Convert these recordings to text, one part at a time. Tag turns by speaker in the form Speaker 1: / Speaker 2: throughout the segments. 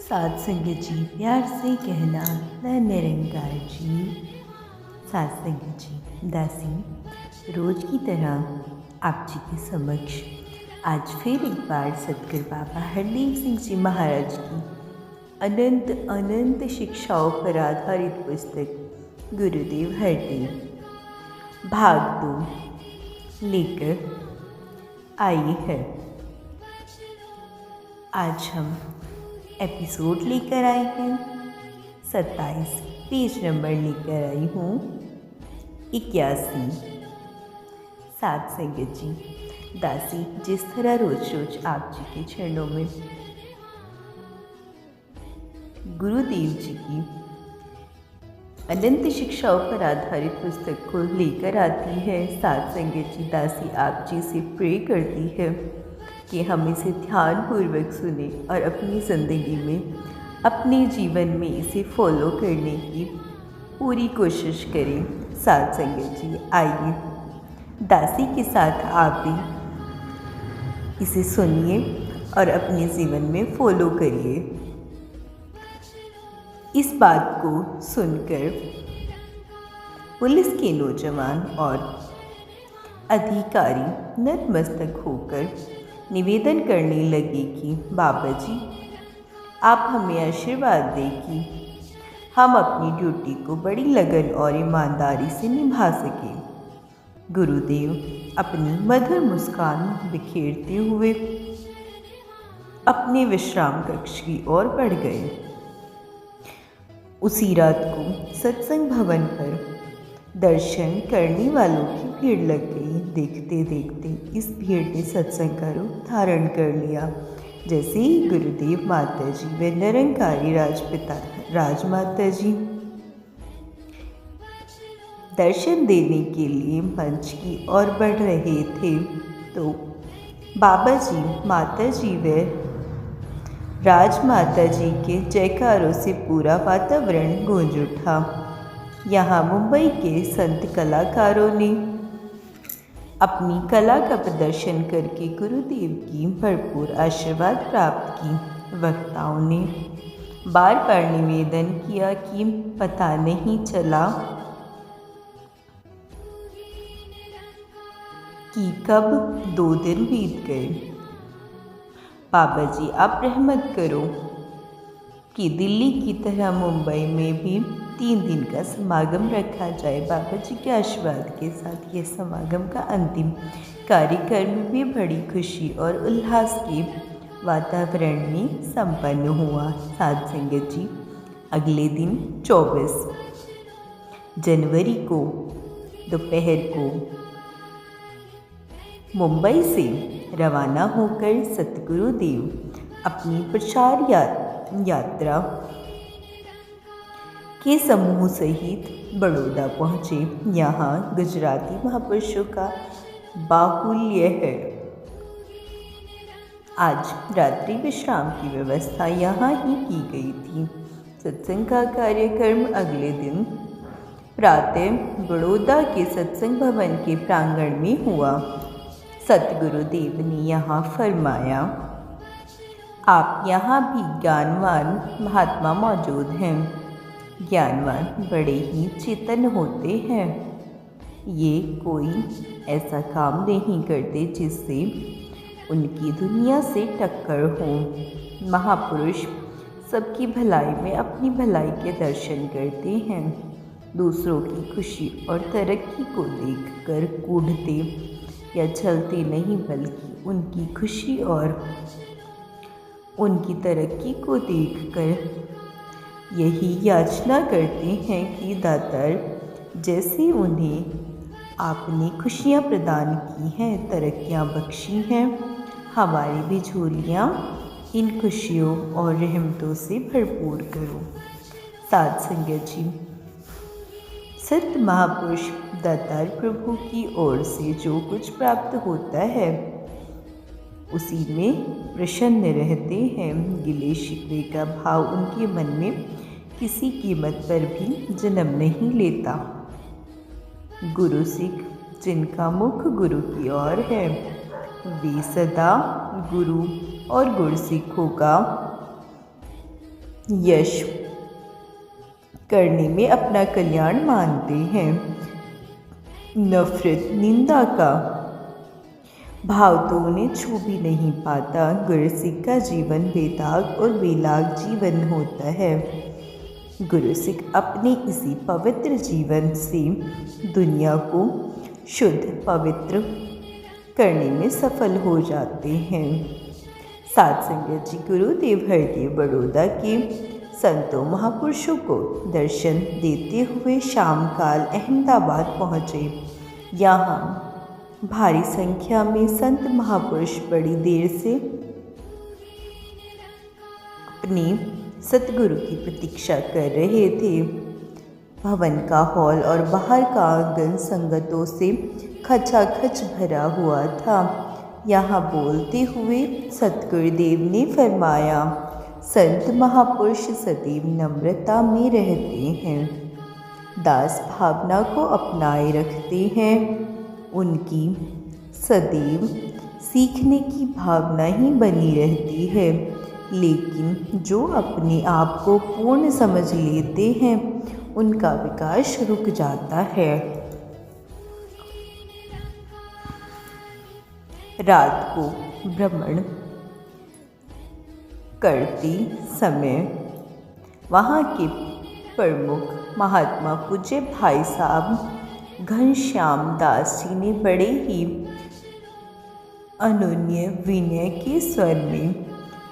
Speaker 1: सात संगत जी, प्यार से कहना न निरंकार जी। सात संगत जी, दासी रोज की तरह आप जी के समक्ष आज फिर एक बार सतगुरु बाबा हरदेव सिंह जी महाराज की अनंत अनंत शिक्षाओं पर आधारित पुस्तक गुरुदेव हरदेव भाग 2 लेकर आई है। आज हम एपिसोड लेकर आए हैं 27, पेज नंबर लेकर आई हूँ 81। सात संगत जी, दासी जिस तरह रोज रोज आप जी के चरणों में गुरुदेव जी की अनंत शिक्षाओं पर आधारित पुस्तक को लेकर आती है, सात संगत जी दासी आप जी से प्रे करती है कि हम इसे ध्यानपूर्वक सुने और अपनी ज़िंदगी में, अपने जीवन में इसे फॉलो करने की पूरी कोशिश करें। सात संगत जी, आइए दासी के साथ आप भी इसे सुनिए और अपने जीवन में फॉलो करिए। इस बात को सुनकर पुलिस के नौजवान और अधिकारी नतमस्तक होकर निवेदन करने लगे कि बाबा जी, आप हमें आशीर्वाद दें कि हम अपनी ड्यूटी को बड़ी लगन और ईमानदारी से निभा सकें। गुरुदेव अपनी मधुर मुस्कान बिखेरते हुए अपने विश्राम कक्ष की ओर बढ़ गए। उसी रात को सत्संग भवन पर दर्शन करने वालों की भीड़ लग गई। देखते देखते इस भीड़ ने सत्संग का रूप धारण कर लिया। जैसे ही गुरुदेव माता जी व निरंकारी राजपिता राजमाता जी दर्शन देने के लिए मंच की ओर बढ़ रहे थे, तो बाबा जी, माता जी व राजमाता जी के जयकारों से पूरा वातावरण गूंज उठा। यहाँ मुंबई के संत कलाकारों ने अपनी कला का प्रदर्शन करके गुरुदेव की भरपूर आशीर्वाद प्राप्त की। वक्ताओं ने बार बार निवेदन किया कि पता नहीं चला कि कब 2 दिन बीत गए। बाबा जी, आप रहमत करो कि दिल्ली की तरह मुंबई में भी 3 दिन का समागम रखा जाए। बाबा जी के आशीर्वाद के साथ यह समागम का अंतिम कार्यक्रम भी बड़ी खुशी और उल्लास के वातावरण में संपन्न हुआ। सात संगत जी, अगले दिन 24 जनवरी को दोपहर को मुंबई से रवाना होकर सतगुरुदेव अपनी प्रचार यात्रा के समूह सहित बड़ौदा पहुँचे। यहाँ गुजराती महापुरुषों का बाहुल्य है। आज रात्रि विश्राम की व्यवस्था यहाँ ही की गई थी। सत्संग का कार्यक्रम अगले दिन प्रातः बड़ौदा के सत्संग भवन के प्रांगण में हुआ। सतगुरुदेव ने यहाँ फरमाया, आप यहाँ भी ज्ञानवान महात्मा मौजूद हैं। ज्ञानवान बड़े ही चेतन होते हैं। ये कोई ऐसा काम नहीं करते जिससे उनकी दुनिया से टक्कर हो। महापुरुष सबकी भलाई में अपनी भलाई के दर्शन करते हैं। दूसरों की खुशी और तरक्की को देखकर कूढ़ते या छलते नहीं, बल्कि उनकी खुशी और उनकी तरक्की को देखकर यही याचना करते हैं कि दातार, जैसे उन्हें आपने खुशियाँ प्रदान की हैं, तरक्कियाँ बख्शी हैं, हमारी भी झोलियाँ इन खुशियों और रहमतों से भरपूर करो। सात संगत जी, सत्य महापुरुष दातार प्रभु की ओर से जो कुछ प्राप्त होता है उसी में प्रसन्न रहते हैं। गिले शिकवे का भाव उनके मन में किसी कीमत पर भी जन्म नहीं लेता। गुरु सिख जिनका मुख गुरु की ओर है, वे सदा गुरु और गुरसिखों का यश करने में अपना कल्याण मानते हैं। नफरत, निंदा का भाव तो उन्हें छू भी नहीं पाता। गुरसिक का जीवन बेदाग और बेलाग जीवन होता है। गुरसिक अपने इसी पवित्र जीवन से दुनिया को शुद्ध पवित्र करने में सफल हो जाते हैं। साध संगत जी, गुरुदेव हरदेव बड़ौदा के संतों महापुरुषों को दर्शन देते हुए शाम काल अहमदाबाद पहुँचे। यहाँ भारी संख्या में संत महापुरुष बड़ी देर से अपने सतगुरु की प्रतीक्षा कर रहे थे। भवन का हॉल और बाहर का आंगन संगतों से खचाखच भरा हुआ था। यहाँ बोलते हुए सतगुरुदेव ने फरमाया, संत महापुरुष सदैव नम्रता में रहते हैं, दास भावना को अपनाए रखते हैं। उनकी सदैव सीखने की भावना ही बनी रहती है, लेकिन जो अपने आप को पूर्ण समझ लेते हैं उनका विकास रुक जाता है। रात को भ्रमण करते समय वहाँ के प्रमुख महात्मा पूज्य भाई साहब घनश्याम दास जी ने बड़े ही अनन्य विनय के स्वर में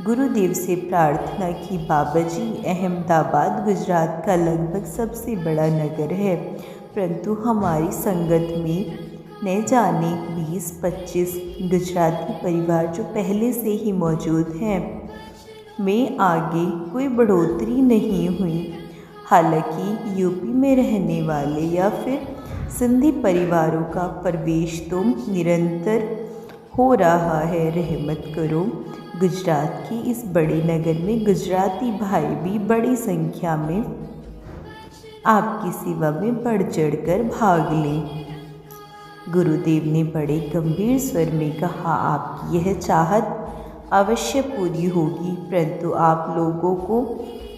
Speaker 1: गुरुदेव से प्रार्थना की, बाबा जी, अहमदाबाद गुजरात का लगभग सबसे बड़ा नगर है, परंतु हमारी संगत में न जाने 20-25 गुजराती परिवार जो पहले से ही मौजूद हैं, में आगे कोई बढ़ोतरी नहीं हुई। हालांकि यूपी में रहने वाले या फिर सिंधी परिवारों का प्रवेश तो निरंतर हो रहा है। रहमत करो, गुजरात के इस बड़े नगर में गुजराती भाई भी बड़ी संख्या में आपकी सेवा में बढ़ चढ़कर भाग लें। गुरुदेव ने बड़े गंभीर स्वर में कहा, आपकी यह चाहत अवश्य पूरी होगी, परंतु आप लोगों को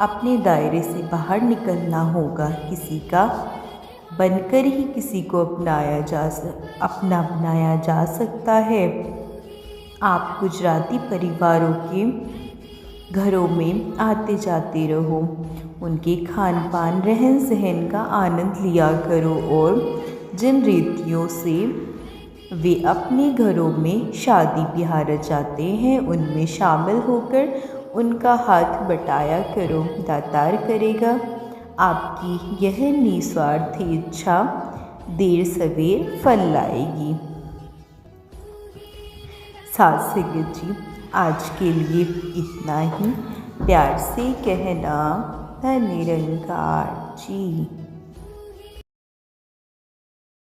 Speaker 1: अपने दायरे से बाहर निकलना होगा। किसी का बनकर ही किसी को अपना बनाया जा सकता है। आप गुजराती परिवारों के घरों में आते जाते रहो, उनके खान पान रहन सहन का आनंद लिया करो और जिन रीतियों से वे अपने घरों में शादी ब्याह रचाते हैं उनमें शामिल होकर उनका हाथ बटाया करो। दातार करेगा। आपकी यह निस्वार्थी इच्छा देर सवेर फल लाएगी। साध संगत जी, आज के लिए इतना ही। प्यार से कहना, धन्य निरंकार जी।